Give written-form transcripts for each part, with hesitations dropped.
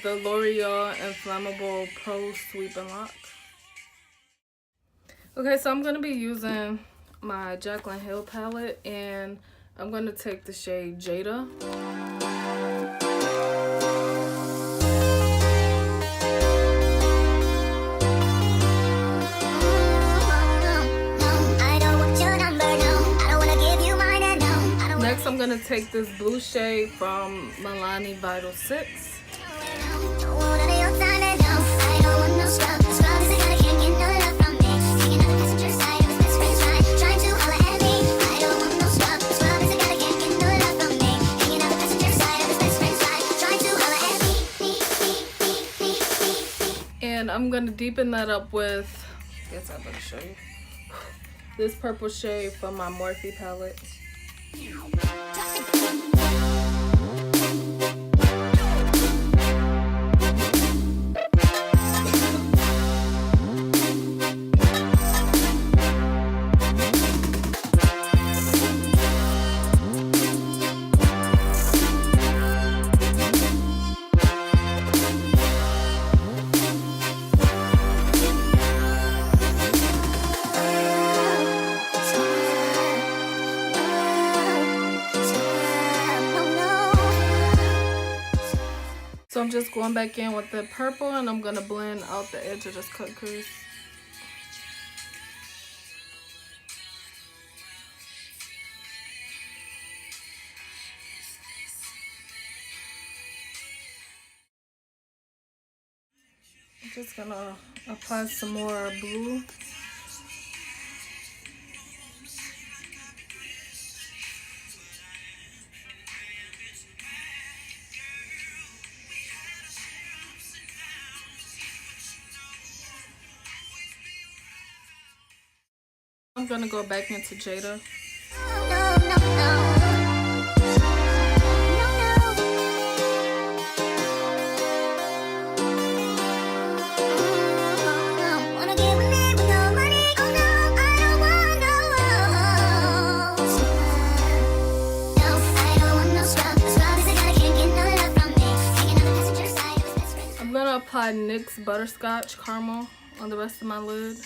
with the L'Oreal Inflammable Pro Sweep and Lock. Okay, so I'm going to be using my Jaclyn Hill palette, and I'm going to take the shade Jada. Next, I'm going to take this blue shade from Milani Vital 6. And I'm going to deepen that up with, I guess I better show you, this purple shade from my Morphe palette. So I'm just going back in with the purple, and I'm going to blend out the edge of this cut crease. I'm just going to apply some more blue. I'm gonna go back into Jada. I'm gonna apply NYX Butterscotch Caramel on the rest of my lid.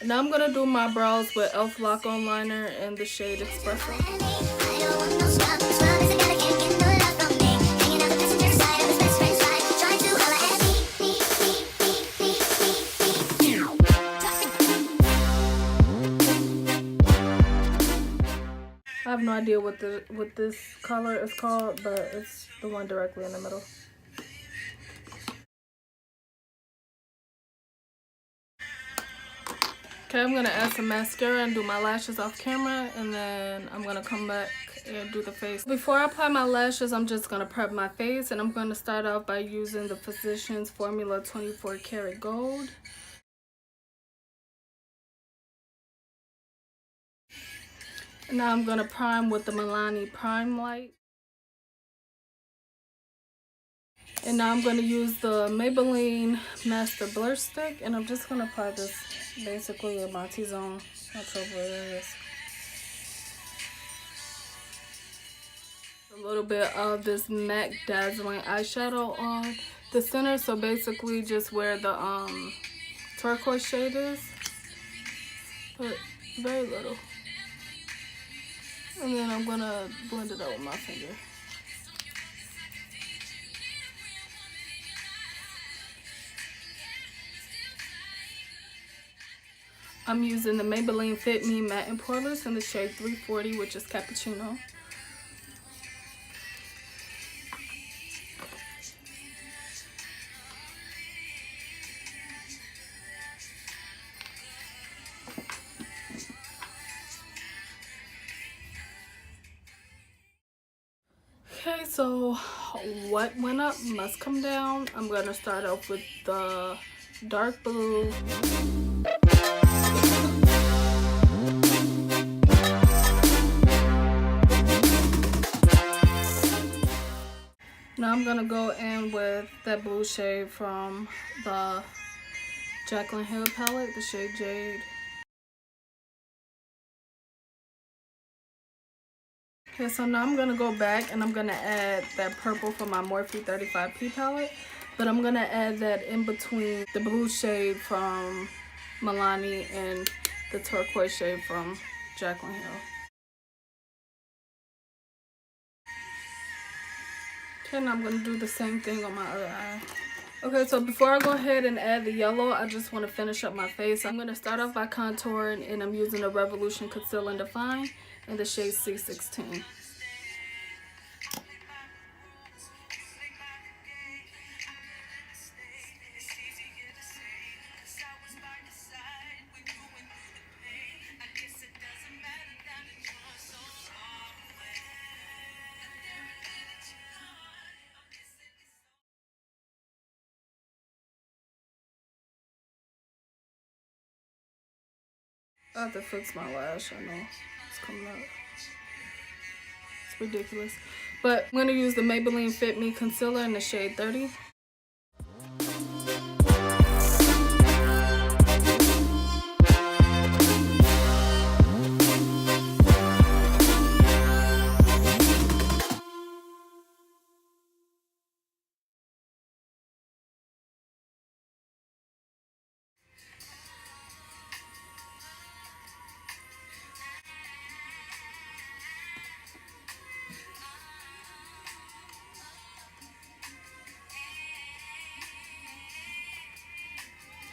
Now I'm gonna do my brows with e.l.f. Lock-On Liner in the shade Espresso. I have no idea what this color is called, but it's the one directly in the middle. Okay, I'm going to add some mascara and do my lashes off camera, and then I'm going to come back and do the face. Before I apply my lashes, I'm just going to prep my face, and I'm going to start off by using the Physicians Formula 24 Karat Gold. And now I'm going to prime with the Milani Prime Light. And now I'm going to use the Maybelline Master Blur Stick, and I'm just going to apply this basically in my T-zone, trouble areas. A little bit of this MAC Dazzling eyeshadow on the center, so basically just where the turquoise shade is, but very little. And then I'm going to blend it out with my finger. I'm using the Maybelline Fit Me Matte and Poreless in the shade 340, which is Cappuccino. Okay, so what went up must come down. I'm going to start off with the dark blue. Now I'm gonna go in with that blue shade from the Jaclyn Hill palette, the shade Jade. Okay, so now I'm gonna go back and I'm gonna add that purple from my Morphe 35P palette, but I'm gonna add that in between the blue shade from Milani and the turquoise shade from Jaclyn Hill. Okay, now I'm gonna do the same thing on my other eye. Okay, so before I go ahead and add the yellow, I just want to finish up my face. I'm gonna start off by contouring, and I'm using the Revolution Conceal and Define in the shade C16. I have to fix my lash. I know it's coming out. It's ridiculous. But I'm gonna use the Maybelline Fit Me concealer in the shade 30.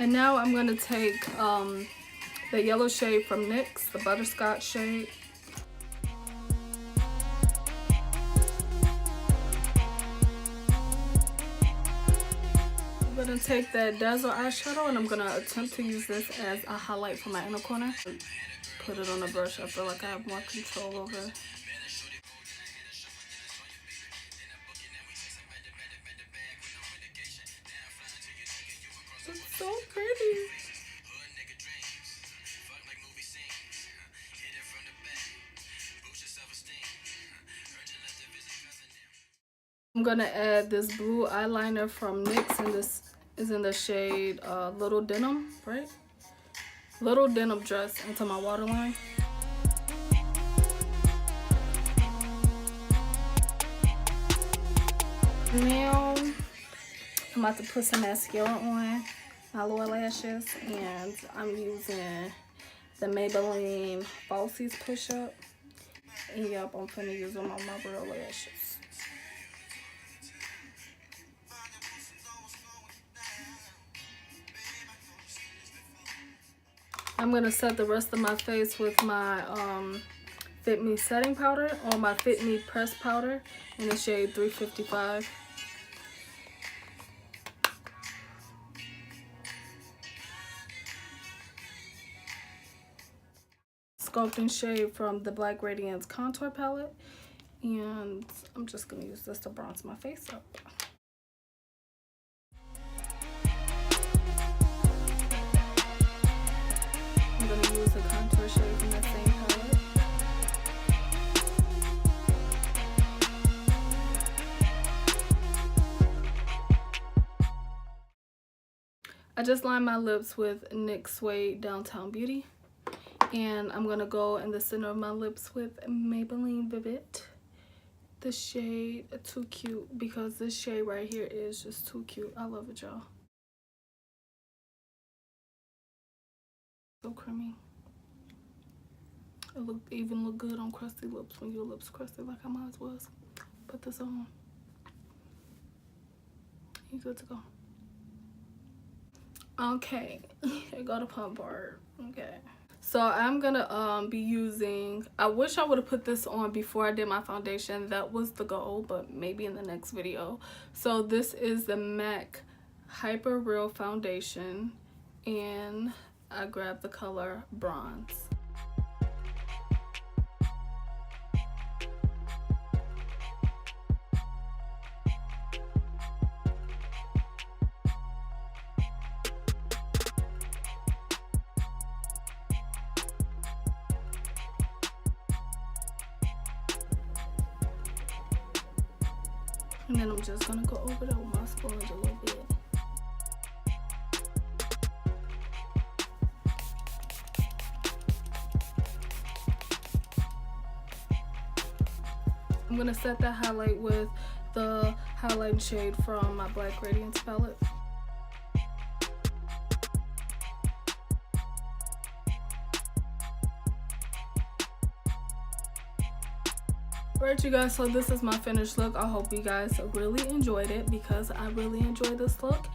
And now I'm going to take the yellow shade from NYX, the butterscotch shade. I'm going to take that Dazzle eyeshadow and I'm going to attempt to use this as a highlight for my inner corner. Put it on the brush. I feel like I have more control over it. It's so pretty. I'm gonna add this blue eyeliner from NYX, and this is in the shade Little Denim, right? Little Denim Dress into my waterline. Now I'm about to put some mascara on my lower lashes, and I'm using the Maybelline Falsies Push Up. And yep, I'm gonna use them on my real lashes. I'm gonna set the rest of my face with my Fit Me setting powder or my Fit Me press powder in the shade 355. Sculpting shade from the Black Radiance contour palette, and I'm just gonna use this to bronze my face up. I'm gonna use a contour shade from that same palette. I just lined my lips with NYX Suede Downtown Beauty. And I'm gonna go in the center of my lips with Maybelline Vivid. The shade Too Cute, because this shade right here is just too cute. I love it, y'all. So creamy. It even look good on crusty lips when your lips crusty like I mine was. Put this on. You good to go. Okay, here go the pump part. Okay. So I'm gonna be using, I wish I would have put this on before I did my foundation. That was the goal, but maybe in the next video. So this is the MAC Hyper Real Foundation, and I grabbed the color Bronze. And then I'm just gonna go over that with my sponge a little bit. I'm gonna set that highlight with the highlight shade from my Black Radiance palette. Alright you guys, so this is my finished look. I hope you guys really enjoyed it because I really enjoyed this look.